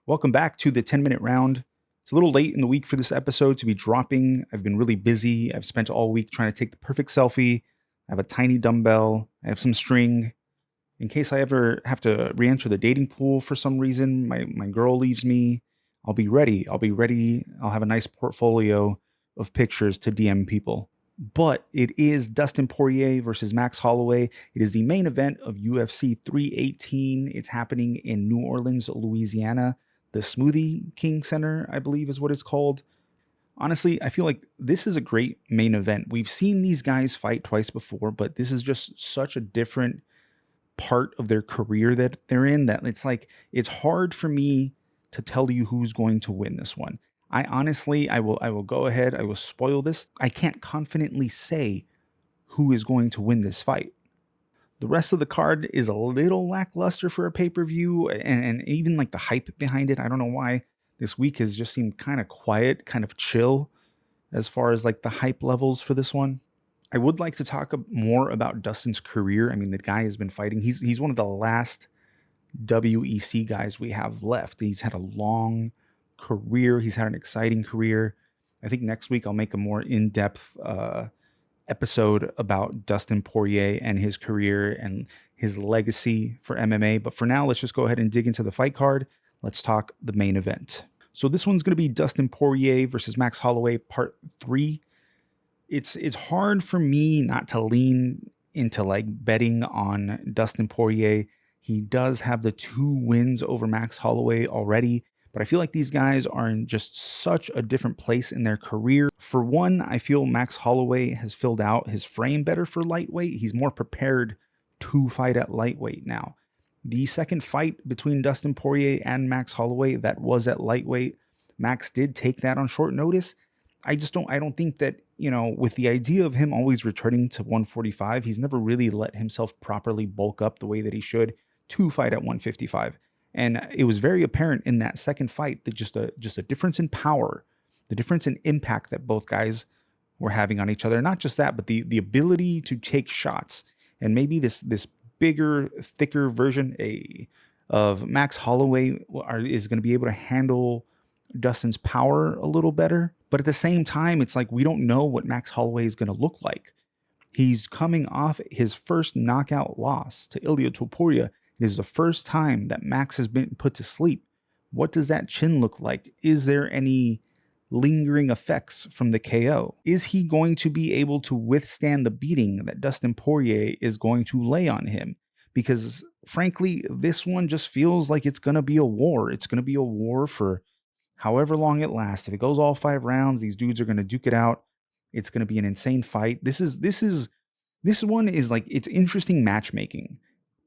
Welcome back to the 10-minute round. It's a little late in the week for this episode to be dropping. I've been really busy. I've spent all week trying to take the perfect selfie. I have a tiny dumbbell. I have some string. In case I ever have to re-enter the dating pool for some reason, my girl leaves me, I'll be ready. I'll have a nice portfolio of pictures to DM people. But it is Dustin Poirier versus Max Holloway. It is the main event of UFC 318. It's happening in New Orleans, Louisiana. The Smoothie King Center, I believe is what it's called. Honestly, I feel like this is a great main event. We've seen these guys fight twice before, but this is just such a different part of their career that they're in that it's hard for me to tell you who's going to win this one. I honestly, I will go ahead, I will spoil this. I can't confidently say who is going to win this fight. The rest of the card is a little lackluster for a pay-per-view, and even like the hype behind it. I don't know why this week has just seemed kind of quiet, kind of chill as far as like the hype levels for this one. I would like to talk more about Dustin's career. I mean, the guy has been fighting. He's one of the last WEC guys we have left. He's had a long career. He's had an exciting career. I think next week I'll make a more in-depth episode about Dustin Poirier and his career and his legacy for MMA. But for now, let's just go ahead and dig into the fight card. Let's talk the main event. So this one's going to be Dustin Poirier versus Max Holloway, part 3. It's hard for me not to lean into like betting on Dustin Poirier. He does have the 2 wins over Max Holloway already, but I feel like these guys are in just such a different place in their career. For one, I feel Max Holloway has filled out his frame better for lightweight. He's more prepared to fight at lightweight now. The second fight between Dustin Poirier and Max Holloway that was at lightweight, Max did take that on short notice. I don't think that, with the idea of him always returning to 145, he's never really let himself properly bulk up the way that he should to fight at 155. And it was very apparent in that second fight that just a difference in power, the difference in impact that both guys were having on each other. Not just that, but the ability to take shots. And maybe this bigger, thicker version of Max Holloway is going to be able to handle Dustin's power a little better. But at the same time, it's like we don't know what Max Holloway is going to look like. He's coming off his first knockout loss to Ilia Topuria. It is the first time that Max has been put to sleep. What does that chin look like? Is there any lingering effects from the KO? Is he going to be able to withstand the beating that Dustin Poirier is going to lay on him? Because frankly, this one just feels like it's going to be a war. It's going to be a war for however long it lasts. If it goes all 5 rounds, these dudes are going to duke it out. It's going to be an insane fight. This one is like, it's interesting matchmaking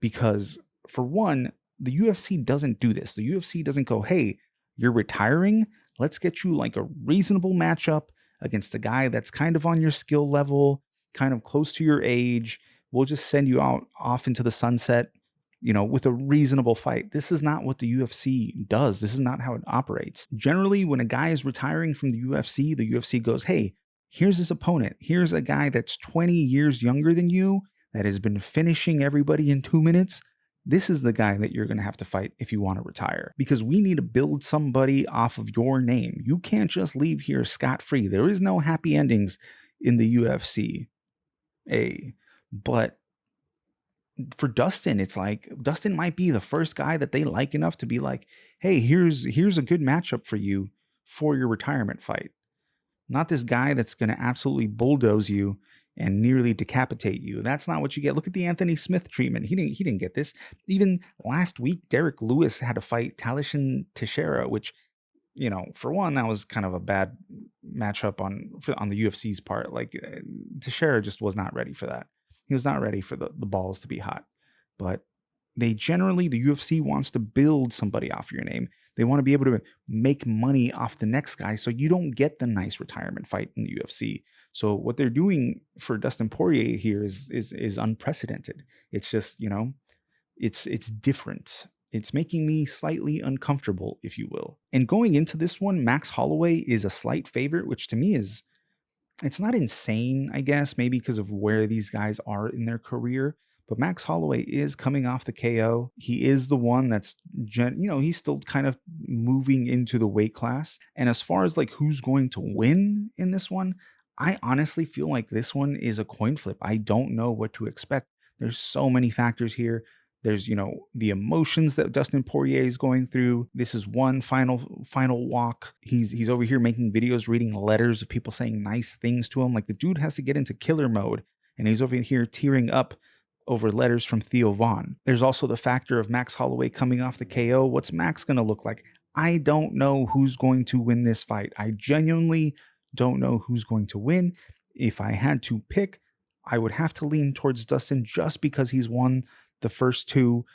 because for one, the UFC doesn't do this. The UFC doesn't go, hey, you're retiring. Let's get you like a reasonable matchup against a guy that's kind of on your skill level, kind of close to your age. We'll just send you out off into the sunset, with a reasonable fight. This is not what the UFC does. This is not how it operates. Generally, when a guy is retiring from the UFC goes, hey, here's this opponent. Here's a guy that's 20 years younger than you that has been finishing everybody in 2 minutes. This is the guy that you're going to have to fight if you want to retire, because we need to build somebody off of your name. You can't just leave here scot-free. There is no happy endings in the UFC. But for Dustin, it's like Dustin might be the first guy that they like enough to be like, hey, here's a good matchup for you for your retirement fight. Not this guy that's going to absolutely bulldoze you and nearly decapitate you. That's not what you get. Look at the Anthony Smith treatment. He didn't get this. Even last week, Derek Lewis had to fight Talishin Teixeira, which, for one, that was kind of a bad matchup on the UFC's part. Like Teixeira just was not ready for that. He was not ready for the balls to be hot. But the UFC wants to build somebody off your name. They want to be able to make money off the next guy, so you don't get the nice retirement fight in the UFC. So what they're doing for Dustin Poirier here is unprecedented. It's just, it's different. It's making me slightly uncomfortable, if you will. And going into this one, Max Holloway is a slight favorite, which to me it's not insane, I guess, maybe because of where these guys are in their career. But Max Holloway is coming off the KO. He is the one that's, he's still kind of moving into the weight class. And as far as like who's going to win in this one, I honestly feel like this one is a coin flip. I don't know what to expect. There's so many factors here. There's, the emotions that Dustin Poirier is going through. This is one final walk. He's over here making videos, reading letters of people saying nice things to him. Like the dude has to get into killer mode, and he's over here tearing up over letters from Theo Vaughn. There's also the factor of Max Holloway coming off the KO. What's Max going to look like? I don't know who's going to win this fight. I genuinely don't know who's going to win. If I had to pick, I would have to lean towards Dustin just because he's won the first two,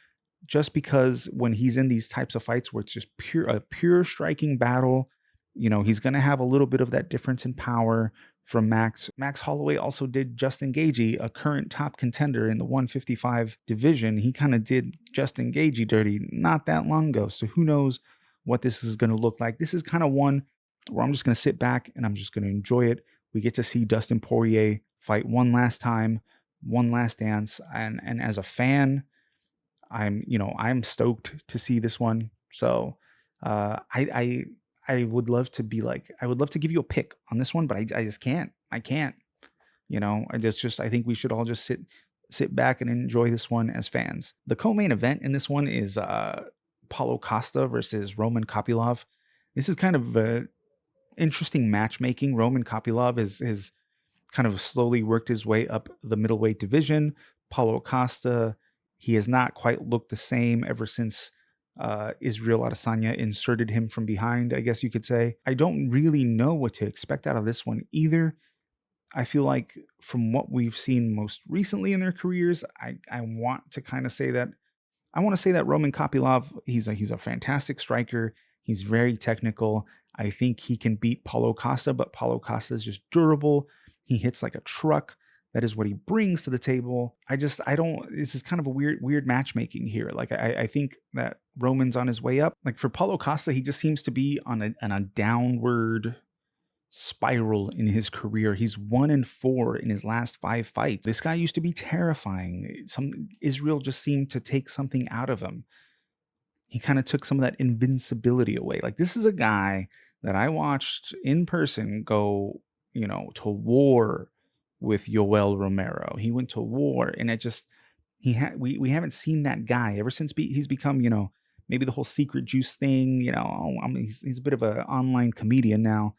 just because when he's in these types of fights where it's just a pure striking battle, he's going to have a little bit of that difference in power from Max. Max Holloway also did Justin Gaethje, a current top contender in the 155 division. He kind of did Justin Gaethje dirty not that long ago. So who knows what this is going to look like. This is kind of one where I'm just going to sit back and I'm just going to enjoy it. We get to see Dustin Poirier fight one last time, one last dance. And as a fan, I'm stoked to see this one. So I would love to be like, I would love to give you a pick on this one, but I just can't. I can't. I think we should all just sit back and enjoy this one as fans. The co-main event in this one is Paulo Costa versus Roman Kopylov. This is kind of interesting matchmaking. Roman Kopylov is kind of slowly worked his way up the middleweight division. Paulo Costa, he has not quite looked the same ever since Israel Adesanya inserted him from behind, I guess you could say. I don't really know what to expect out of this one either. I feel like from what we've seen most recently in their careers, I want to kind of say that Roman Kopylov, he's a fantastic striker. He's very technical. I think he can beat Paulo Costa, but Paulo Costa is just durable. He hits like a truck. That is what he brings to the table. This is kind of a weird matchmaking here. Like I think that Roman's on his way up. Like for Paulo Costa, he just seems to be on a downward spiral in his career. He's 1-4 in his last 5 fights. This guy used to be terrifying. Israel just seemed to take something out of him. He kind of took some of that invincibility away. Like this is a guy that I watched in person go, to war with Yoel Romero. He went to war, and we haven't seen that guy ever since he's become, maybe the whole secret juice thing, he's a bit of an online comedian now.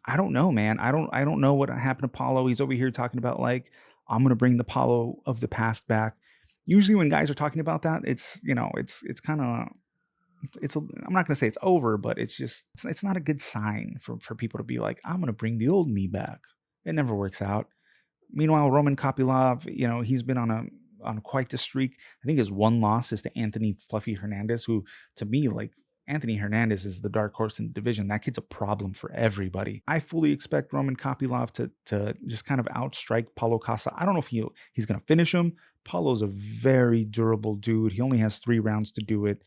I don't know, man. I don't know what happened to Paulo. He's over here talking about like, I'm going to bring the Paulo of the past back. Usually when guys are talking about that, it's kind of, I'm not going to say it's over, but it's not a good sign for people to be like, I'm going to bring the old me back. It never works out. Meanwhile, Roman Kopylov, he's been on quite the streak. I think his one loss is to Anthony Fluffy Hernandez, who to me, like Anthony Hernandez is the dark horse in the division. That kid's a problem for everybody. I fully expect Roman Kopylov to just kind of outstrike Paulo Costa. I don't know if he's going to finish him. Paulo's a very durable dude. He only has 3 rounds to do it.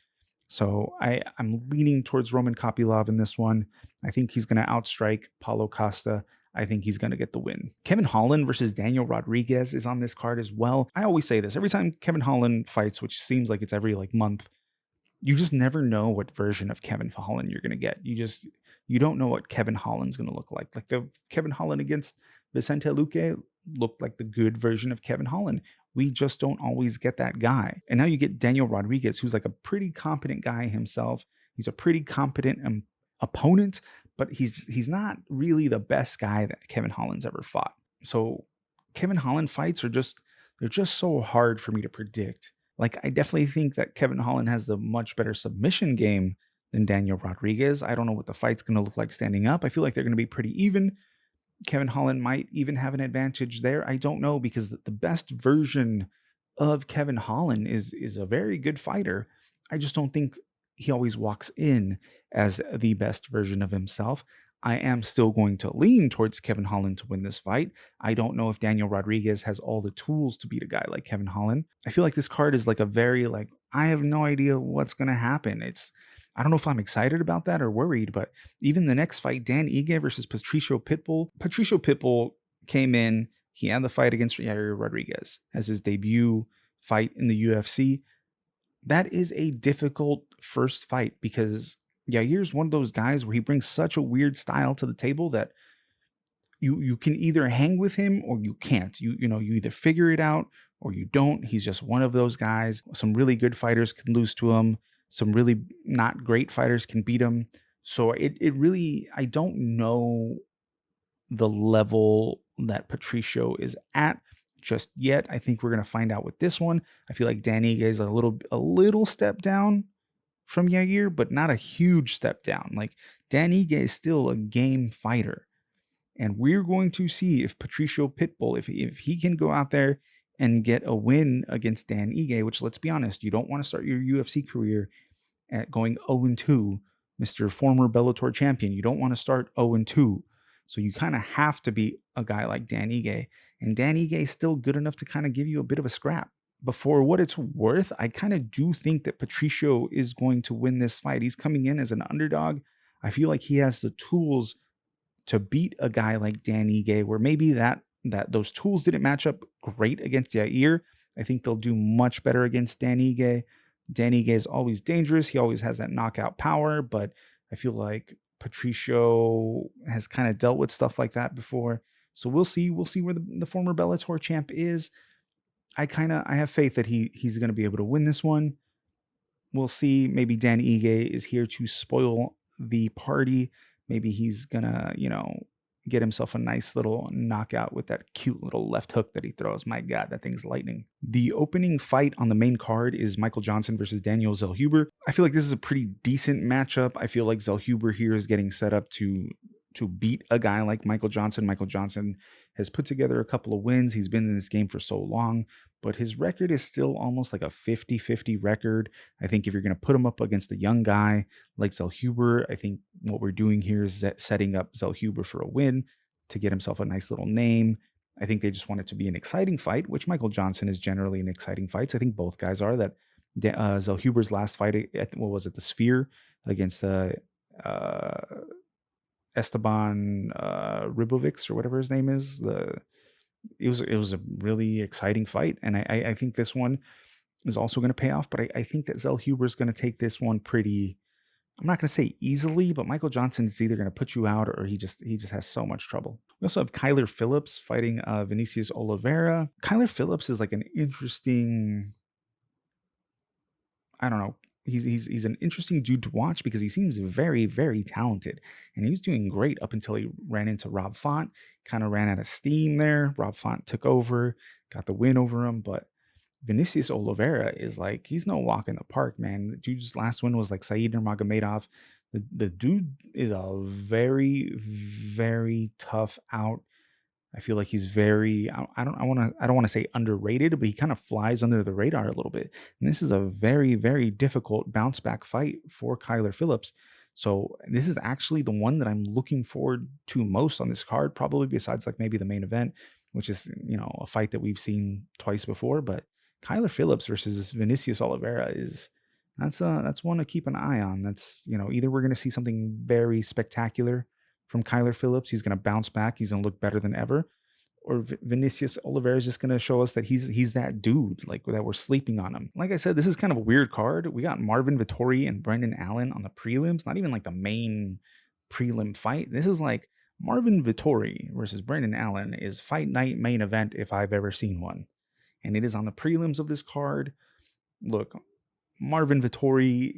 So I'm leaning towards Roman Kopylov in this one. I think he's going to outstrike Paulo Costa. I think he's going to get the win. Kevin Holland versus Daniel Rodriguez is on this card as well. I always say this. Every time Kevin Holland fights, which seems like it's every month, you just never know what version of Kevin Holland you're going to get. You don't know what Kevin Holland's going to look like. Like the Kevin Holland against Vicente Luque looked like the good version of Kevin Holland. We just don't always get that guy. And now you get Daniel Rodriguez, who's like a pretty competent guy himself. He's a pretty competent opponent, but he's not really the best guy that Kevin Holland's ever fought. So Kevin Holland fights they're just so hard for me to predict. Like I definitely think that Kevin Holland has the much better submission game than Daniel Rodriguez. I don't know what the fight's going to look like standing up. I feel like they're going to be pretty even. Kevin Holland might even have an advantage there. I don't know, because the best version of Kevin Holland is a very good fighter. I just don't think he always walks in as the best version of himself. I am still going to lean towards Kevin Holland to win this fight. I don't know if Daniel Rodriguez has all the tools to beat a guy like Kevin Holland. I feel like this card is like a very I have no idea what's going to happen. I don't know if I'm excited about that or worried, but even the next fight, Dan Ige versus Patricio Pitbull. Patricio Pitbull came in. He had the fight against Yair Rodriguez as his debut fight in the UFC. That is a difficult first fight because Yair's one of those guys where he brings such a weird style to the table that you can either hang with him or you can't. You either figure it out or you don't. He's just one of those guys. Some really good fighters can lose to him. Some really not great fighters can beat him. So it really, I don't know the level that Patricio is at just yet. I think we're gonna find out with this one. I feel like Dan Ige is a little step down from Yair, but not a huge step down. Like Dan Ige is still a game fighter. And we're going to see if Patricio Pitbull, if he can go out there and get a win against Dan Ige, which let's be honest, you don't want to start your UFC career at going 0-2, Mr. Former Bellator champion. You don't want to start 0-2. So you kind of have to beat a guy like Dan Ige. And Dan Ige is still good enough to kind of give you a bit of a scrap. But for what it's worth, I kind of do think that Patricio is going to win this fight. He's coming in as an underdog. I feel like he has the tools to beat a guy like Dan Ige, where maybe that those tools didn't match up great against Yair. I think they'll do much better against Dan Ige. Dan Ige is always dangerous. He always has that knockout power, but I feel like Patricio has kind of dealt with stuff like that before. So we'll see. We'll see where the former Bellator champ is. I have faith that he's going to be able to win this one. We'll see. Maybe Dan Ige is here to spoil the party. Maybe he's gonna, get himself a nice little knockout with that cute little left hook that he throws. My God, that thing's lightning. The opening fight on the main card is Michael Johnson versus Daniel Zellhuber. I feel like this is a pretty decent matchup. I feel like Zellhuber here is getting set up to beat a guy like Michael Johnson. Michael Johnson has put together a couple of wins. He's been in this game for so long, but his record is still almost like a 50-50 record. I think if you're going to put him up against a young guy like Zellhuber, I think what we're doing here is setting up Zellhuber for a win to get himself a nice little name. I think they just want it to be an exciting fight, which Michael Johnson is generally in exciting fights. I think both guys are. That Zellhuber's last fight at, what was it, the Sphere against Esteban Ribovics or whatever his name is. It was a really exciting fight, and I think this one is also going to pay off. But I think that Zellhuber is going to take this one pretty. I'm not going to say easily, but Michael Johnson is either going to put you out or he just has so much trouble. We also have Kyler Phillips fighting Vinicius Oliveira. Kyler Phillips is like an interesting. I don't know. He's an interesting dude to watch because he seems very, very talented. And he was doing great up until he ran into Rob Font. Kind of ran out of steam there. Rob Font took over, got the win over him. But Vinicius Oliveira is like, he's no walk in the park, man. The dude's last win was like Said Nurmagomedov. The dude is a very, very tough out. I feel like he's very, I don't want to say underrated, but he kind of flies under the radar a little bit. And this is a very, very difficult bounce back fight for Kyler Phillips. So this is actually the one that I'm looking forward to most on this card, probably besides like maybe the main event, which is, a fight that we've seen twice before. But Kyler Phillips versus Vinicius Oliveira that's one to keep an eye on. That's, either we're going to see something very spectacular from Kyler Phillips. He's going to bounce back. He's going to look better than ever. Or Vinicius Oliveira is just going to show us that he's that dude, like that we're sleeping on him. Like I said, this is kind of a weird card. We got Marvin Vettori and Brendan Allen on the prelims, not even like the main prelim fight. This is like Marvin Vettori versus Brendan Allen is fight night main event if I've ever seen one. And it is on the prelims of this card. Look, Marvin Vettori,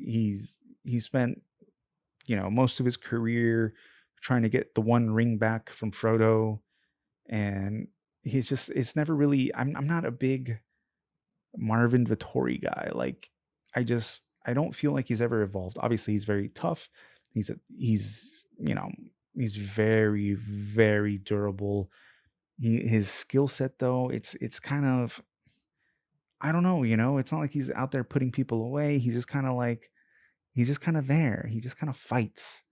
he spent, most of his career trying to get the one ring back from Frodo. And it's never really, I'm not a big Marvin Vettori guy. Like, I don't feel like he's ever evolved. Obviously, he's very tough. He's very, very durable. His skill set, though, it's kind of, I don't know, it's not like he's out there putting people away. He's just kind of there. He just kind of fights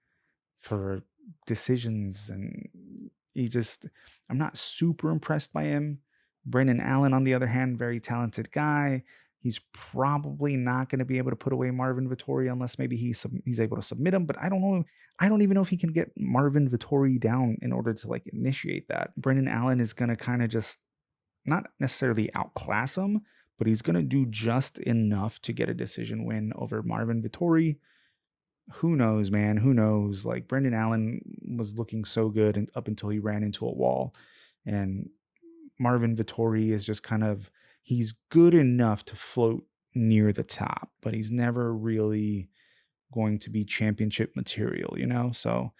for decisions, and I'm not super impressed by him. Brendan Allen, on the other hand, very talented guy. He's probably not going to be able to put away Marvin Vettori unless maybe he's able to submit him. But I don't know. I don't even know if he can get Marvin Vettori down in order to like initiate that. Brendan Allen is going to kind of just not necessarily outclass him, but he's going to do just enough to get a decision win over Marvin Vittori. Who knows, man? Who knows? Like Brendan Allen was looking so good and up until he ran into a wall. And Marvin Vittori is just kind of, he's good enough to float near the top, but he's never really going to be championship material, you know? So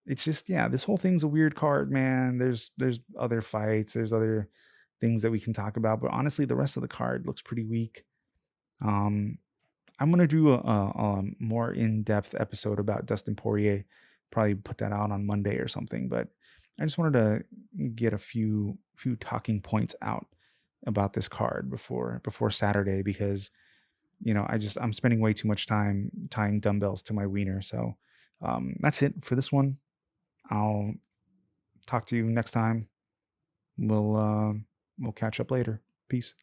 it's just, yeah, this whole thing's a weird card, man. There's other fights, there's other things that we can talk about, but honestly, the rest of the card looks pretty weak. Um, I'm gonna do a more in-depth episode about Dustin Poirier. Probably put that out on Monday or something. But I just wanted to get a few talking points out about this card before Saturday because I'm spending way too much time tying dumbbells to my wiener. So that's it for this one. I'll talk to you next time. We'll catch up later. Peace.